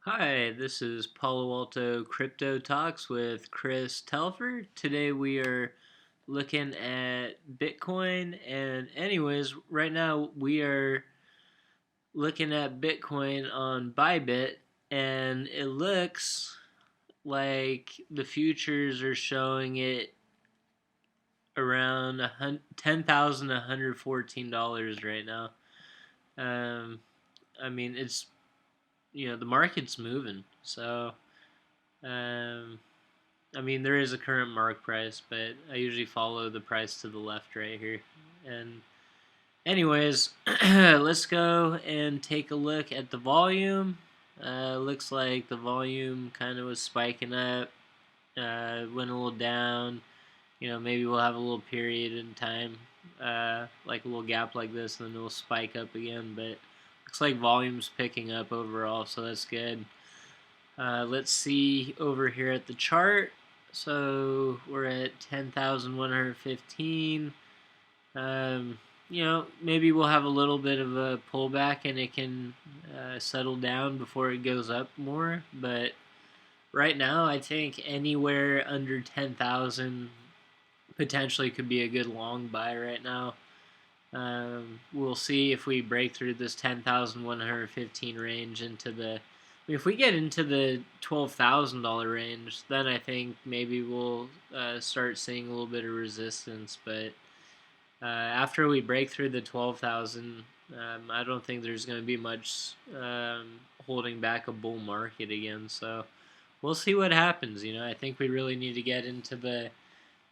Hi, this is Palo Alto Crypto Talks with Chris Telfer. Today we are looking at Bitcoin, and anyways, right now we are looking at Bitcoin on Bybit, and it looks like the futures are showing it around $10,114 right now. Um, I mean, it's the market's moving, so. Um, I mean, there is a current mark price, but I usually follow the price to the left right here. And anyways, let's go and take a look at the volume. Looks like the volume kind of was spiking up, went a little down. Maybe we'll have a little period in time, like a little gap like this, and then it'll spike up again. But looks like volume's picking up overall, so that's good. Let's see over here at the chart. So we're at 10,115. Maybe we'll have a little bit of a pullback and it can settle down before it goes up more. But right now, I think anywhere under 10,000 potentially could be a good long buy right now. We'll see if we break through this 10,115 range into the. If we get into the $12,000 range, then I think maybe we'll start seeing a little bit of resistance. But after we break through the 12,000, I don't think there's going to be much holding back a bull market again. So we'll see what happens. I think we really need to get into the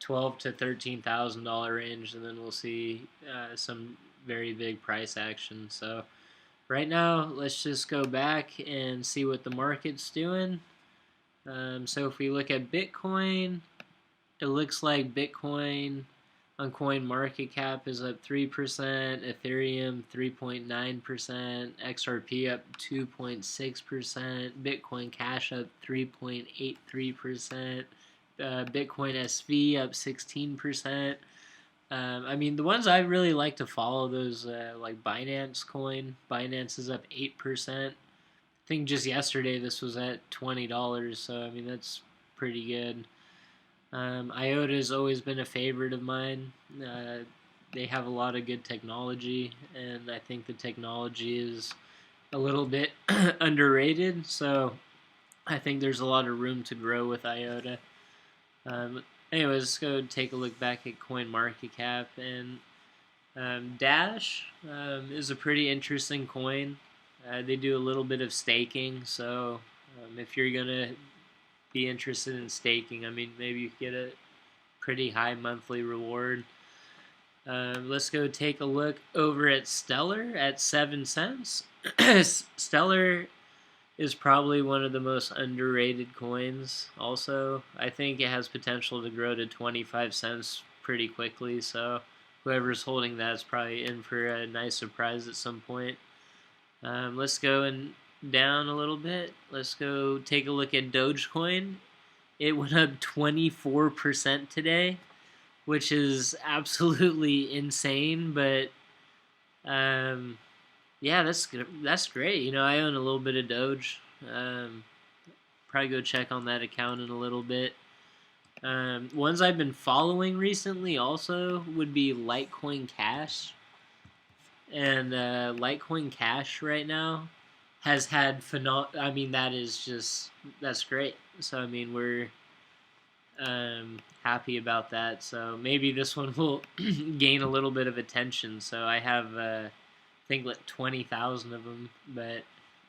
$12,000 to $13,000 range, and then we'll see some very big price action. So right now, let's just go back and see what the market's doing. So if we look at Bitcoin, it looks like Bitcoin on Coin Market Cap is up 3%, Ethereum 3.9%, XRP up 2.6%, Bitcoin Cash up 3.83%. Bitcoin SV up 16%. I mean, the ones I really like to follow, those like Binance Coin. Binance is up 8%. I think just yesterday this was at $20, so I mean that's pretty good. IOTA has always been a favorite of mine. They have a lot of good technology, and I think the technology is a little bit underrated. So I think there's a lot of room to grow with IOTA. Anyways, let's go take a look back at CoinMarketCap, and Dash is a pretty interesting coin. They do a little bit of staking, so if you're gonna be interested in staking, I mean, maybe you get a pretty high monthly reward. Let's go take a look over at Stellar at 7 cents. Stellar is probably one of the most underrated coins. Also, I think it has potential to grow to 25 cents pretty quickly. So whoever's holding that is probably in for a nice surprise at some point. Let's go and down a little bit. Let's go take a look at Dogecoin. It went up 24% today, which is absolutely insane. But yeah, that's great. I own a little bit of Doge. Probably go check on that account in a little bit. Ones I've been following recently also would be Litecoin Cash, and Litecoin Cash right now has had I mean, that's great. So I mean, we're happy about that. So maybe this one will gain a little bit of attention. So I have think like 20,000 of them, but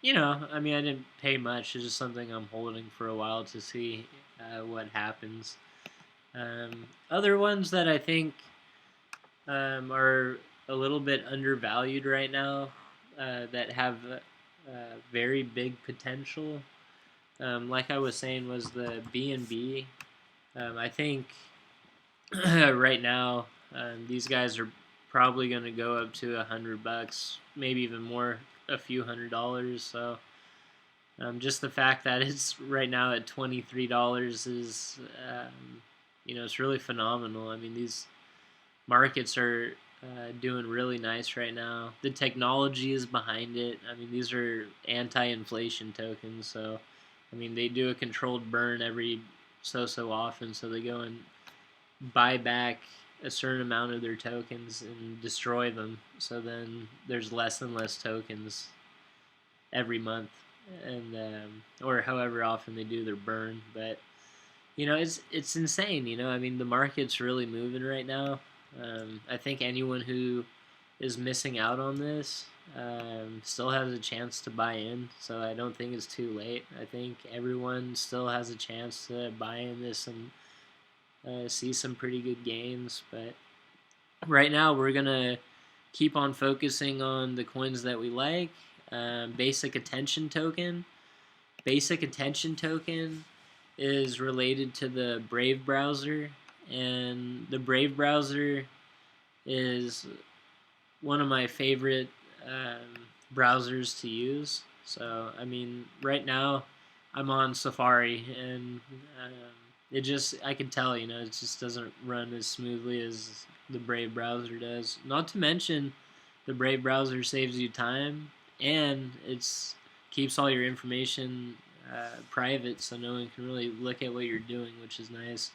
I mean, I didn't pay much. It's just something I'm holding for a while to see what happens. Other ones that I think are a little bit undervalued right now, that have very big potential, like I was saying, was the BNB. I think right now these guys are probably going to go up to $100, maybe even more, a few $100s. So just the fact that it's right now at $23 is, it's really phenomenal. I mean, these markets are doing really nice right now. The technology is behind it. I mean, these are anti-inflation tokens, so I mean they do a controlled burn every so often, so they go and buy back a certain amount of their tokens and destroy them. So then there's less and less tokens every month, and or however often they do their burn. But it's insane. I mean, the market's really moving right now. I think anyone who is missing out on this still has a chance to buy in. So I don't think it's too late. I think everyone still has a chance to buy in this and see some pretty good gains. But right now, we're gonna keep on focusing on the coins that we like. Basic attention token. Basic attention token is related to the Brave browser, and the Brave browser is one of my favorite browsers to use. So, I mean, right now I'm on Safari, and I can tell, it just doesn't run as smoothly as the Brave browser does. Not to mention, the Brave browser saves you time, and it's keeps all your information private, so no one can really look at what you're doing, which is nice.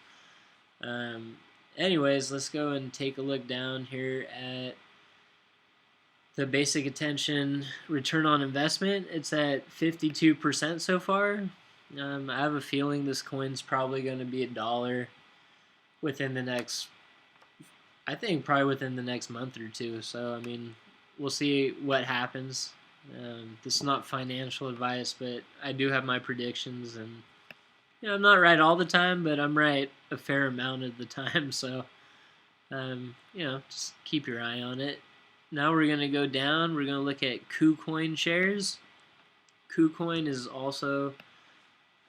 Anyways, let's go and take a look down here at the basic attention return on investment. It's at 52% so far. I have a feeling this coin's probably going to be $1 within the next, I think probably within the next month or two. So, I mean, we'll see what happens. This is not financial advice, but I do have my predictions, and I'm not right all the time, but I'm right a fair amount of the time. So, just keep your eye on it. Now we're going to go down. We're going to look at COO Coin shares. COO Coin is also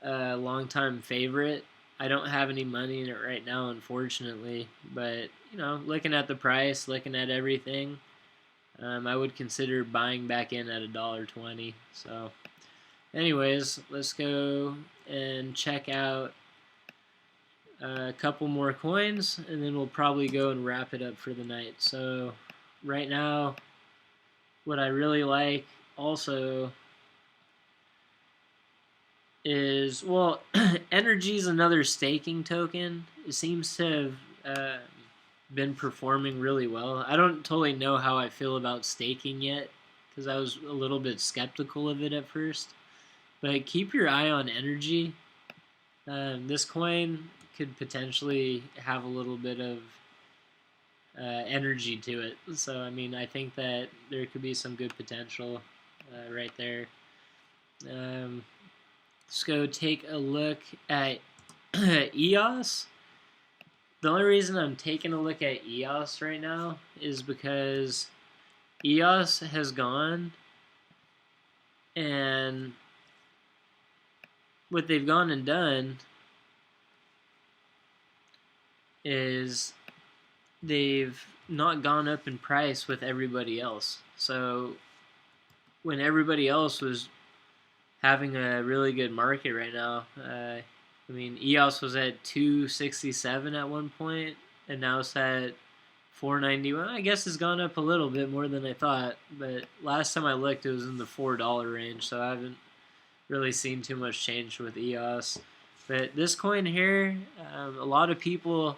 a long-time favorite. I don't have any money in it right now, unfortunately. But, looking at the price, looking at everything, I would consider buying back in at $1.20. So, anyways, let's go and check out a couple more coins, and then we'll probably go and wrap it up for the night. So, right now, what I really like also is, well, Energy is another staking token. It seems to have been performing really well. I don't totally know how I feel about staking yet, because I was a little bit skeptical of it at first. But keep your eye on Energy. This coin could potentially have a little bit of energy to it. So, I mean, I think that there could be some good potential right there. Let's go take a look at EOS. The only reason I'm taking a look at EOS right now is because EOS has gone, and what they've gone and done is they've not gone up in price with everybody else. So when everybody else was having a really good market right now, I mean, EOS was at 267 at one point, and now it's at 491. I guess it's gone up a little bit more than I thought, but last time I looked, it was in the $4 range, so I haven't really seen too much change with EOS. But this coin here, a lot of people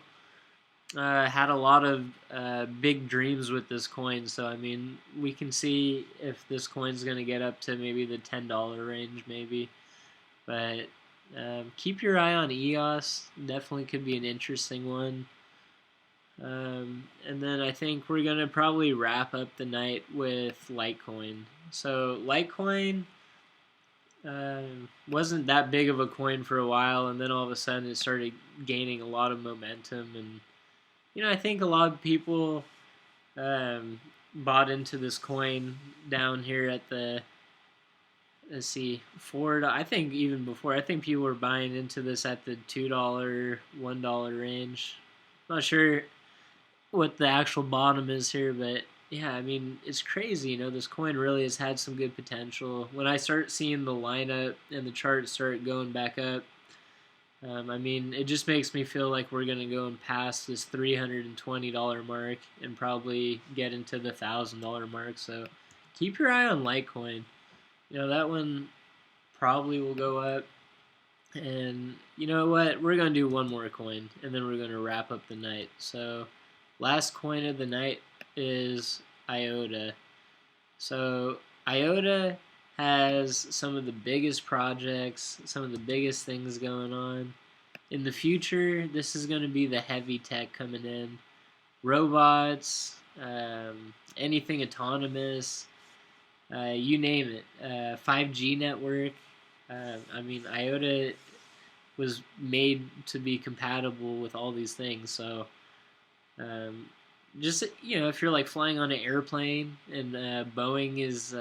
had a lot of big dreams with this coin, so I mean, we can see if this coin's going to get up to maybe the $10 range, maybe. But keep your eye on EOS. Definitely could be an interesting one. And then I think we're going to probably wrap up the night with Litecoin. So Litecoin wasn't that big of a coin for a while, and then all of a sudden it started gaining a lot of momentum, and I think a lot of people bought into this coin down here at the, let's see, I think even before, I think people were buying into this at the $2, $1 range. I'm not sure what the actual bottom is here, but yeah, I mean, it's crazy, this coin really has had some good potential. When I start seeing the lineup and the chart start going back up, I mean, it just makes me feel like we're gonna go and pass this $320 mark and probably get into the $1,000 mark. So keep your eye on Litecoin. That one probably will go up. And you know what? We're gonna do one more coin, and then we're gonna wrap up the night. So last coin of the night is IOTA. So IOTA has some of the biggest projects, some of the biggest things going on. In the future, this is going to be the heavy tech coming in. Robots, anything autonomous, you name it. 5G network. I mean, IOTA was made to be compatible with all these things. So um, just if you're like flying on an airplane and Boeing is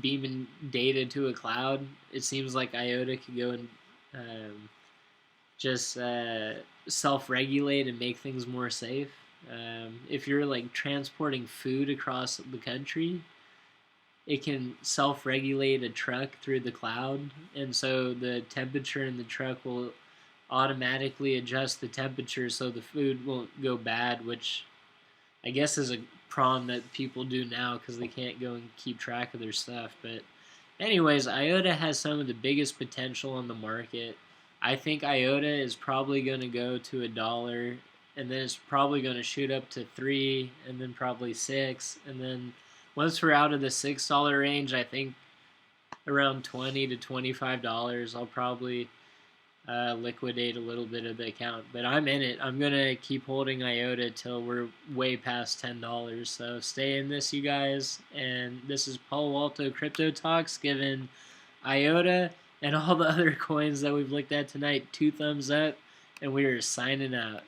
beaming data to a cloud, it seems like IOTA could go and just self-regulate and make things more safe. If you're like transporting food across the country, it can self-regulate a truck through the cloud, and so the temperature in the truck will automatically adjust the temperature so the food won't go bad, which I guess is a problem that people do now because they can't go and keep track of their stuff. But anyways, IOTA has some of the biggest potential on the market. I think IOTA is probably going to go to $1, and then it's probably going to shoot up to 3, and then probably 6, and then once we're out of the $6 range, I think around $20 to $25, I'll probably liquidate a little bit of the account. But I'm in it. I'm gonna keep holding IOTA till we're way past $10. So stay in this, you guys. And this is Paul Alto Crypto Talks giving IOTA and all the other coins that we've looked at tonight 2 thumbs up, and we are signing out.